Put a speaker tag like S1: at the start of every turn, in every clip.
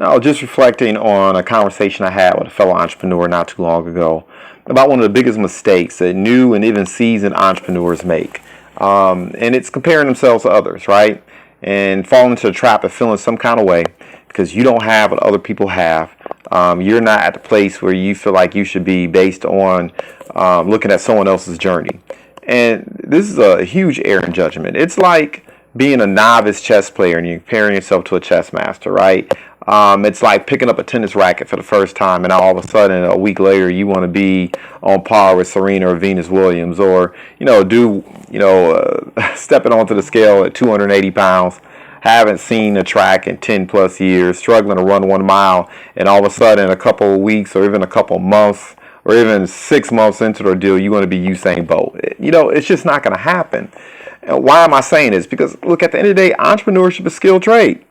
S1: Now, just reflecting on a conversation I had with a fellow entrepreneur not too long ago about one of the biggest mistakes that new and even seasoned entrepreneurs make. And it's comparing themselves to others, right? And falling into the trap of feeling some kind of way because you don't have what other people have. You're not at the place where you feel like you should be based on looking at someone else's journey. And this is a huge error in judgment. It's like being a novice chess player and you're comparing yourself to a chess master, right? It's like picking up a tennis racket for the first time, and all of a sudden, a week later, you want to be on par with Serena or Venus Williams, or stepping onto the scale at 280 pounds, haven't seen a track in 10 plus years, struggling to run 1 mile, and all of a sudden, a couple of weeks or even a couple of months or even 6 months into the deal, you want to be Usain Bolt. It's just not going to happen. And why am I saying this? Because look, at the end of the day, entrepreneurship is skilled trade.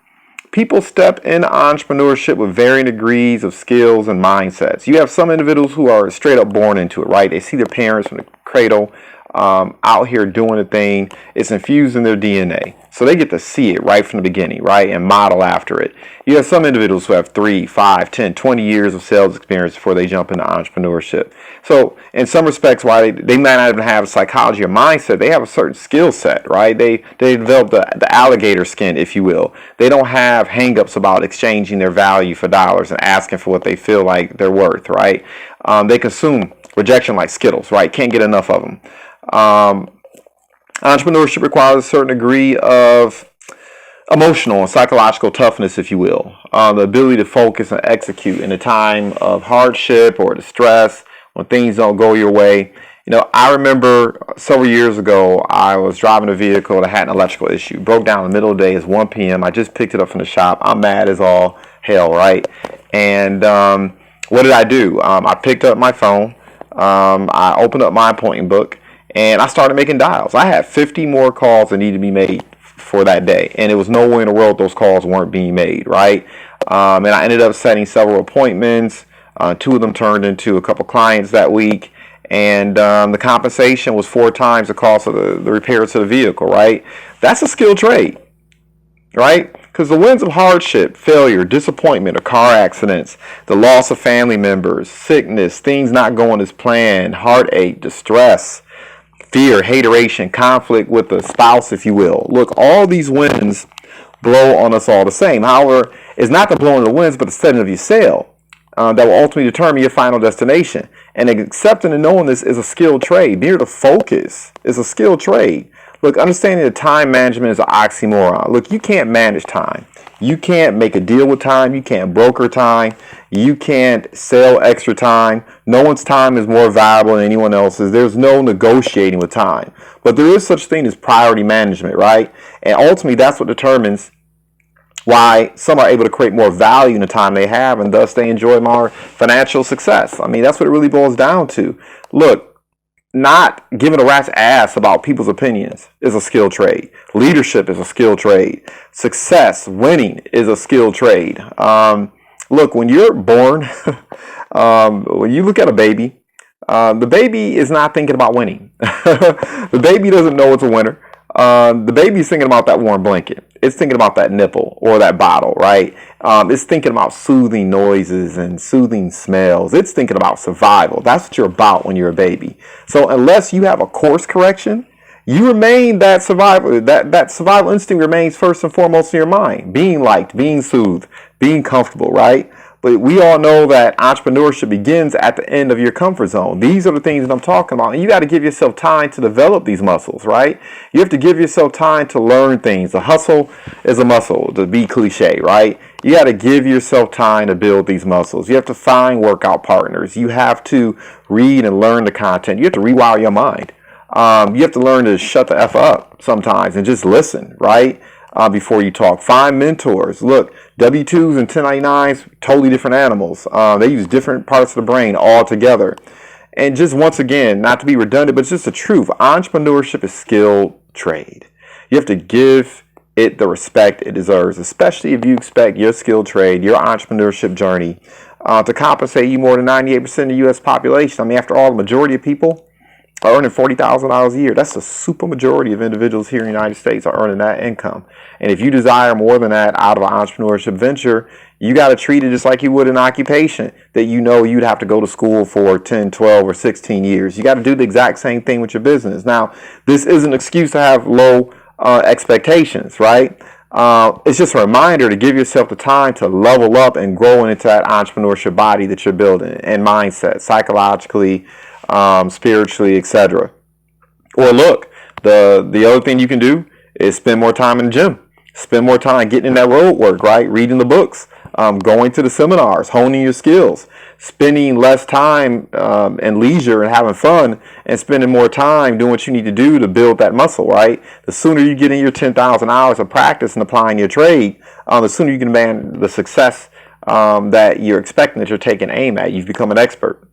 S1: People step into entrepreneurship with varying degrees of skills and mindsets. You have some individuals who are straight up born into it, right? They see their parents from the cradle out here doing the thing. It's infused in their DNA. So they get to see it right from the beginning, right? And model after it. You have some individuals who have 3, 5, 10, 20 years of sales experience before they jump into entrepreneurship. So in some respects, why they might not even have psychology or mindset, they have a certain skill set, right? They develop the alligator skin, if you will. They don't have hang-ups about exchanging their value for dollars and asking for what they feel like they're worth, right? They consume rejection like Skittles, right? Can't get enough of them. Entrepreneurship requires a certain degree of emotional and psychological toughness, if you will. The ability to focus and execute in a time of hardship or distress when things don't go your way. I remember several years ago, I was driving a vehicle that had an electrical issue. Broke down in the middle of the day. It's 1 p.m. I just picked it up from the shop. I'm mad as all hell, right? And what did I do? I picked up my phone. I opened up my appointment book. And I started making dials. I had 50 more calls that needed to be made for that day. And it was no way in the world those calls weren't being made, right? And I ended up setting several appointments. 2 of them turned into a couple clients that week. And the compensation was 4 times the cost of the repairs to the vehicle, right? That's a skilled trade, right? Because the winds of hardship, failure, disappointment, or car accidents, the loss of family members, sickness, things not going as planned, heartache, distress, fear, hateration, conflict with the spouse, if you will. Look, all these winds blow on us all the same. However, it's not the blowing of the winds, but the setting of your sail that will ultimately determine your final destination. And accepting and knowing this is a skilled trade. Being able to focus is a skilled trade. Look, understanding that time management is an oxymoron. Look, you can't manage time. You can't make a deal with time. You can't broker time. You can't sell extra time. No one's time is more valuable than anyone else's. There's no negotiating with time. But there is such thing as priority management, right? And ultimately, that's what determines why some are able to create more value in the time they have, and thus they enjoy more financial success. I mean, that's what it really boils down to. Look, not giving a rat's ass about people's opinions is a skilled trade. Leadership is a skilled trade. Success, winning is a skilled trade. Look, when you're born, when you look at a baby, the baby is not thinking about winning. The baby doesn't know it's a winner. The baby's thinking about that warm blanket. It's thinking about that nipple or that bottle, right? It's thinking about soothing noises and soothing smells. It's thinking about survival. That's what you're about when you're a baby. So unless you have a course correction, you remain that survival. That survival instinct remains first and foremost in your mind. Being liked, being soothed, being comfortable, right? But we all know that entrepreneurship begins at the end of your comfort zone. These are the things that I'm talking about. And you got to give yourself time to develop these muscles, right? You have to give yourself time to learn things. The hustle is a muscle, to be cliche, right? You got to give yourself time to build these muscles. You have to find workout partners. You have to read and learn the content. You have to rewire your mind. You have to learn to shut the F up sometimes and just listen, right? Before you talk. Find mentors. Look, W-2s and 1099s, totally different animals. They use different parts of the brain all together. And just once again, not to be redundant, but it's just the truth. Entrepreneurship is skilled trade. You have to give it the respect it deserves, especially if you expect your skilled trade, your entrepreneurship journey to compensate you more than 98% of the U.S. population. I mean, after all, the majority of people are earning $40,000 a year. That's the super majority of individuals here in the United States are earning that income. And if you desire more than that out of an entrepreneurship venture, you got to treat it just like you would an occupation that you know you'd have to go to school for 10, 12, or 16 years. You got to do the exact same thing with your business. Now, this is an excuse to have low expectations, right? It's just a reminder to give yourself the time to level up and grow into that entrepreneurship body that you're building and mindset, psychologically, spiritually, etc. Or look, the other thing you can do is spend more time in the gym. Spend more time getting in that road work, right? Reading the books, going to the seminars, honing your skills, spending less time and leisure and having fun, and spending more time doing what you need to do to build that muscle, right? The sooner you get in your 10,000 hours of practice and applying your trade, the sooner you can demand the success that you're expecting, that you're taking aim at. You've become an expert.